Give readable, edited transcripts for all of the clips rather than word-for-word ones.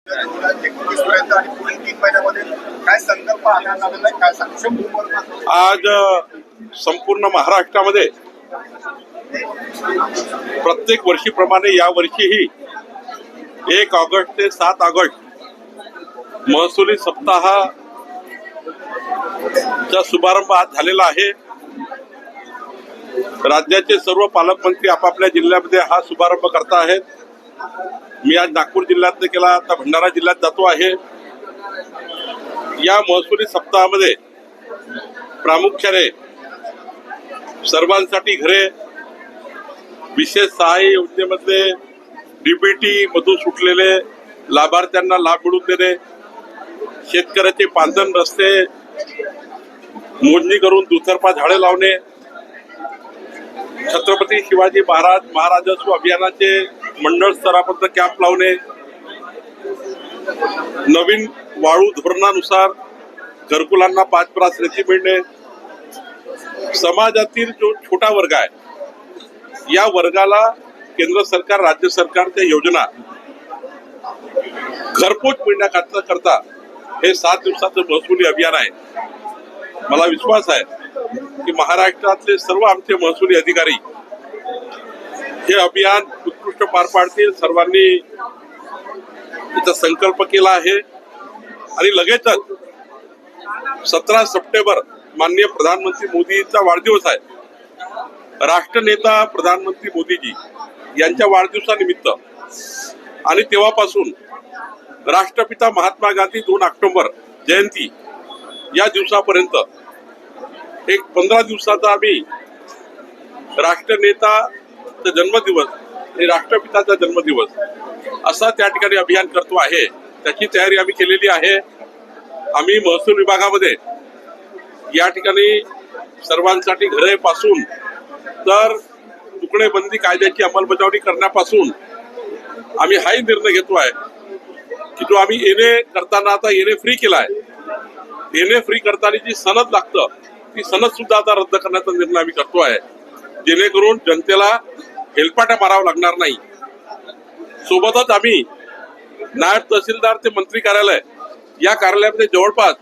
पर्यंत आणि पुढील 3 महिन्यामध्ये काय संकल्प आखण्यात आलेला आहे, काय सांगू? आज संपूर्ण महाराष्ट्रामध्ये प्रत्येक वर्षीप्रमाणे या वर्षीही 1 ऑगस्ट ते 7 ऑगस्ट महसुली सप्ताहाचा शुभारंभ आज झालेला आहे. राज्याचे सर्व पालकमंत्री आपापल्या जिल्ह्यामध्ये हा शुभारंभ करता आहेत. मी आज नागपूर जिल्ह्यात केला, आता भंडारा जिल्ह्यात जातो आहे. या महसुली सप्ताहामध्ये प्रामुख्याने सर्वांसाठी घरे, विशेष सहाय्य योजनेमध्ये डीबीटी मधून सुटलेले लाभार्थ्यांना लाभ मिळवून देणे, शेतकऱ्याचे पांधन रस्ते मोजणी करून दुतर्फा झाडे लावणे, छत्रपती शिवाजी महाराजत्व अभियानाचे मंडळ स्तरापर्यंत कॅम्प लावणे, नवीन वाळू धोरणानुसार घरकुलांना 5 ब्रास रेती मिळणे, समाजातील जो छोटा वर्ग आहे या वर्गाला केंद्र सरकार राज्य सरकारच्या योजना घरपोच मिळण्याकरता हे 7 दिवसाचं महसुली अभियान आहे. मला विश्वास आहे की महाराष्ट्रातले सर्व आमचे महसुली अधिकारी हे अभियान उत्कृष्ट पार पाडतील. सर्वांनी याचा संकल्प केला आहे आणि लगेचच 17 सप्टेंबर माननीय प्रधानमंत्री मोदींचा वाढदिवस आहे. राष्ट्रनेता प्रधानमंत्री मोदीजी यांच्या वाढदिवसानिमित्त आणि तेव्हापासून राष्ट्रपिता महात्मा गांधी 2 ऑक्टोबर जयंती या दिवसापर्यंत एक 15 दिवसाचा आम्ही राष्ट्रनेताचा जन्मदिवस आणि राष्ट्रपिताचा जन्मदिवस असा त्या ठिकाणी अभियान करतो आहे. त्याची तयारी आम्ही केलेली आहे. आम्ही महसूल विभागामध्ये या ठिकाणी सर्वांसाठी घरे पासून तर तुकडेबंदी कायद्याची अंमलबजावणी करण्यापासून आम्ही हाही निर्णय घेतो आहे की जो आम्ही येणे करताना आता येणे फ्री केला आहे. येणे फ्री करताना जी सनद लागतं ती सनद सुद्धा आता रद्द करण्याचा निर्णय आम्ही करतो आहे, जेणेकरून जनतेला हेलपाटा मारावा लागणार नाही. सोबतच आम्ही नायब तहसीलदार ते मंत्री कार्यालय या कार्यालयामध्ये जवळपास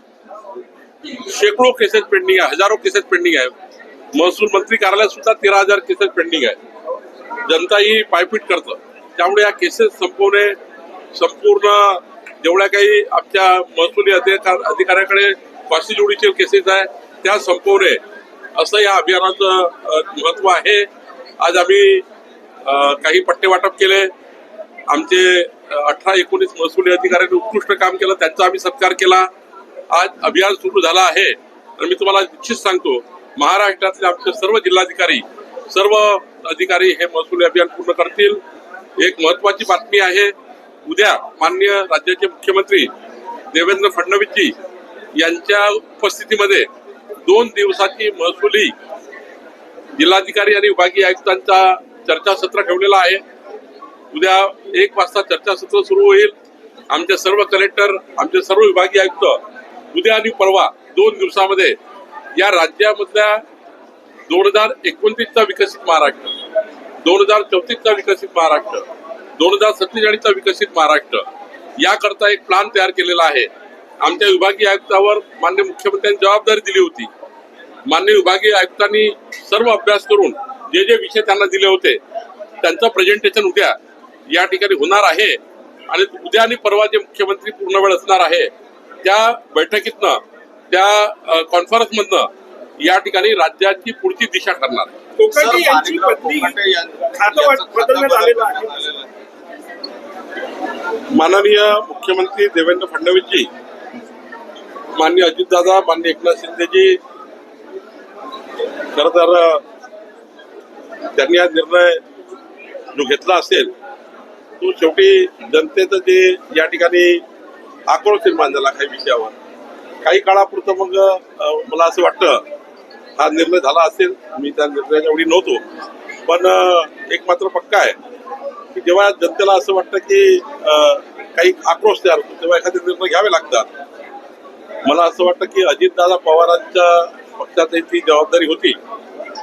शेकडो केसेस पेंडिंग आहे, हजारो केसेस पेंडिंग आहे. महसूल मंत्री कार्यालयात सुद्धा 13,000 केसेस पेंडिंग आहे. जनता ही पायपीट करतं. त्यामुळे या केसेस संपवणे, संपूर्ण जेवढ्या काही आमच्या महसुली अधिकाऱ्याकडे फाशी जुडिशियल केसेस आहे त्या संपवणे असं या अभियानाचं महत्व आहे. आज आम्ही काही पट्टे वाटप केले. आमचे 18-19 महसुली अधिकाऱ्यांनी उत्कृष्ट काम केलं, त्यांचा आम्ही सत्कार केला. आज अभियान सुरू झालं आहे आणि मी तुम्हाला निश्चित सांगतो महाराष्ट्रातले आमचे सर्व जिल्हाधिकारी, सर्व अधिकारी हे महसुली अभियान पूर्ण करतील. एक महत्वाची बातमी आहे, उद्या माननीय राज्याचे मुख्यमंत्री देवेंद्र फडणवीसजी यांच्या उपस्थितीमध्ये 2 दिवसाची महसुली जिल्हाधिकारी आणि विभागीय आयुक्तांचा चर्चासत्र ठेवलेला आहे. उद्या 1 वाजता चर्चासत्र सुरू होईल. आमचे सर्व कलेक्टर, आमचे सर्व विभागीय आयुक्त उद्या आणि परवा 2 दिवसामध्ये या राज्यामधल्या 2029चा विकसित महाराष्ट्र, 2034चा विकसित महाराष्ट्र, 2047चा विकसित महाराष्ट्र याकरता एक प्लॅन तयार केलेला आहे. आमच्या विभागीय आयुक्तावर माननीय मुख्यमंत्र्यांनी जबाबदारी दिली होती. माननीय विभागीय आयुक्तांनी सर्व अभ्यास करून जे जे विषय त्यांना दिले होते त्यांचं प्रेझेंटेशन उद्या या ठिकाणी होणार आहे आणि उद्या आणि परवा जे मुख्यमंत्री पूर्ण वेळ असणार आहे त्या बैठकीतनं, त्या कॉन्फरन्समधनं या ठिकाणी राज्याची पुढची दिशा ठरणार आहे. माननीय मुख्यमंत्री देवेंद्र फडणवीसजी, माननीय अजितदादा, माननीय एकनाथ शिंदेजी खरं तर त्यांनी हा निर्णय जो घेतला असेल तो शेवटी जनतेचं जे या ठिकाणी आक्रोश निर्माण झाला काही विषयावर, काही काळापुरतं मग मला असं वाटतं हा निर्णय झाला असेल. मी त्या निर्णयाच्या एवढी नव्हतो, पण एक मात्र पक्का आहे की जेव्हा जनतेला असं वाटतं की काही आक्रोश तयार होतो तेव्हा एखादे निर्णय घ्यावे लागतात. मला असं वाटतं की अजितदादा पवारांच्या पक्षात ती जबाबदारी होती.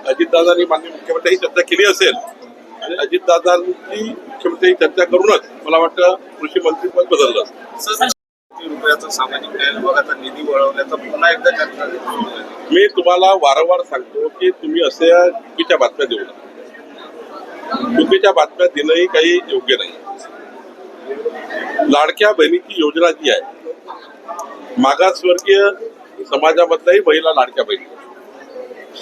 अजितदादांनी माननीय मुख्यमंत्र्यांनी चर्चा केली असेल आणि अजितदादांची मुख्यमंत्री चर्चा करूनच मला वाटतं कृषी मंत्रीपद बदललं असतं. कोटी रुपयाचा सामाजिक न्याय विभागाचा निधी वळवण्याचा पुन्हा एकदा चर्चा सुरू झाली. मी तुम्हाला वारंवार सांगतो की तुम्ही अशा चुकीच्या बातम्या देऊ नका. चुकीच्या बातम्या देणंही काही योग्य नाही. लाडक्या बहिणीची योजना जी आहे, मागासवर्गीय समाजामधल्याही महिला लाडक्या बहिणी,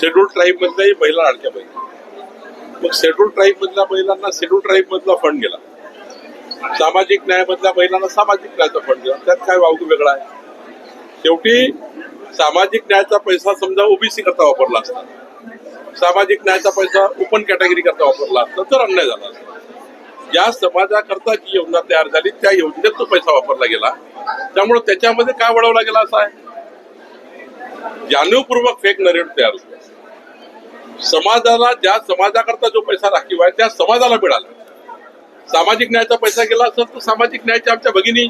शेड्यूल ट्राईब मधल्याही महिला लाडक्या बहिणी. मग शेड्यूल ट्राईब मधल्या महिलांना शेड्यूल ट्राईब मधला फंड गेला, सामाजिक न्याय मधल्या महिलांना सामाजिक न्यायाचा फंड गेला. त्यात काय वावग वेगळा आहे? शेवटी सामाजिक न्यायाचा पैसा समजा ओबीसी करता वापरला असता, सामाजिक न्यायाचा पैसा ओपन कॅटेगरी करता वापरला असता तर अन्याय झाला असता. ज्या समाजाकरता जी योजना तयार झाली त्या योजनेत तो पैसा वापरला गेला, त्यामुळे त्याच्यामध्ये काय वळवला गेला असा आहे. जाणीवपूर्वक फेक नरेटिव्ह तयार होतो. समाजाला, ज्या समाजाकरता जो पैसा राखीव आहे त्या समाजाला मिळाला. सामाजिक न्यायाचा पैसा गेला असेल तर सामाजिक न्यायाच्या आमच्या भगिनी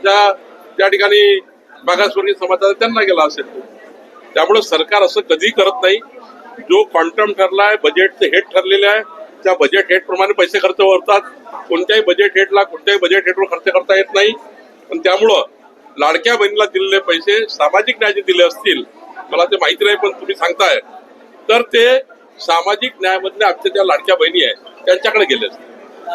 ज्या ठिकाणी मागासवर्गीय समाजाला त्यांना गेला असेल. त्यामुळे सरकार असं कधी करत नाही. जो क्वांटम ठरलाय, बजेटचे हेड ठरलेले आहे, त्या बजेट हेड प्रमाणे पैसे खर्च होतात. कोणत्याही बजेट हेडला कोणत्याही बजेट हेडवर खर्च करता येत नाही. पण त्यामुळं लाडक्या बहिणीला दिलेले पैसे सामाजिक न्यायाचे दिले असतील, मला ते माहिती नाही, पण तुम्ही सांगताय तर ते सामाजिक न्यायामधल्या आमच्या ज्या लाडक्या बहिणी आहेत त्यांच्याकडे गेले असतील.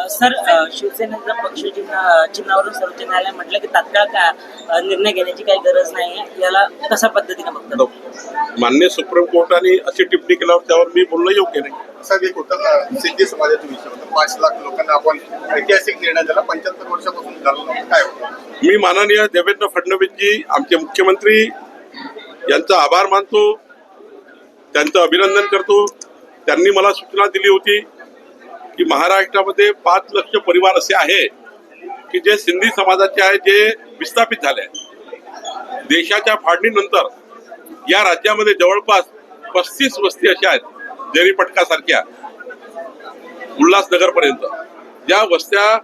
सर, शिवसेनेचा पक्ष चिन्हावरून सर्वोच्च न्यायालय म्हटलं की तात्काळ निर्णय घेण्याची काही गरज नाही आहे. याला कशा पद्धतीने बघतात? मान्य सुप्रीम कोर्टाने अशी टिप्पणी केल्यावर त्यावर मी बोलणं योग्य नाही. साहेब, एक होतं सिद्धी समाजाचा विषय होता. 5 लाख लोकांना आपण ऐतिहासिक निर्णय झाला, 75 वर्षापासून झालं नव्हतं. काय होतं? मी माननीय देवेंद्र फडणवीसजी आमचे मुख्यमंत्री यांचा आभार मानतो, त्यांचं अभिनंदन करतो. त्यांनी मला सूचना दिली होती की महाराष्ट्रामध्ये 5 लक्ष परिवार असे आहे की जे सिंधी समाजाचे आहे, जे विस्थापित झाले आहेत. देशाच्या फाळणीनंतर या राज्यामध्ये जवळपास 35 वस्ती अशा आहेत, जरीपटकासारख्या उल्हासनगर पर्यंत, ज्या वस्त्या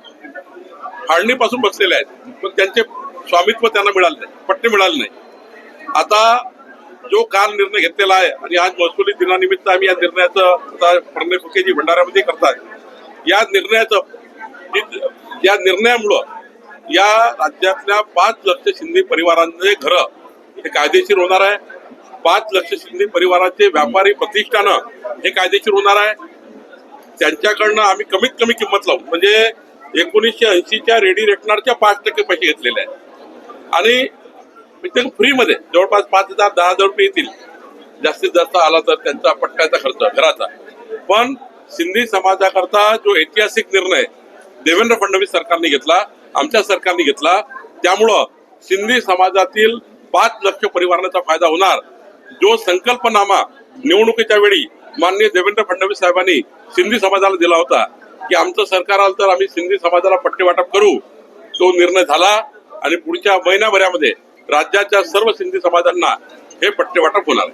फाळणीपासून बसलेल्या आहेत, पण त्यांचे स्वामित्व त्यांना मिळालं नाही, पट्टे मिळाले नाही. आता जो काल निर्णय घेतलेला आहे आणि आज महसुली दिनानिमित्त आम्ही या निर्णयाचं प्रणय फुकेजी भंडाऱ्यामध्ये करतात, या निर्णयामुळं या राज्यातल्या 5 लक्ष सिंधी परिवारांचे घरं हे कायदेशीर होणार आहे. 5 लक्ष सिंधी परिवाराचे व्यापारी प्रतिष्ठानं हे कायदेशीर होणार आहे. त्यांच्याकडनं आम्ही कमीत कमी किंमत लावू, म्हणजे 1980च्या रेडी रेकनरच्या 5% पैसे घेतलेले आहेत आणि फ्रीमध्ये जवळपास 5,000 10,000 रुपये येतील. जास्तीत जास्त आला तर त्यांचा पट्ट्याचा खर्च घराचा. पण सिंधी समाजाकरता जो ऐतिहासिक निर्णय देवेंद्र फडणवीस सरकारने घेतला, आमच्या सरकारने घेतला, त्यामुळं सिंधी समाजातील 5 लक्ष परिवारांचा फायदा होणार. जो संकल्पनामा निवडणुकीच्या वेळी माननीय देवेंद्र फडणवीस साहेबांनी सिंधी समाजाला दिला होता की आमचं सरकार आलं तर आम्ही सिंधी समाजाला पट्टे वाटप करू, तो निर्णय झाला आणि पुढच्या महिनाभरामध्ये राज्याच्या सर्व सिंधी समाजांना हे पट्टे वाटप होणार.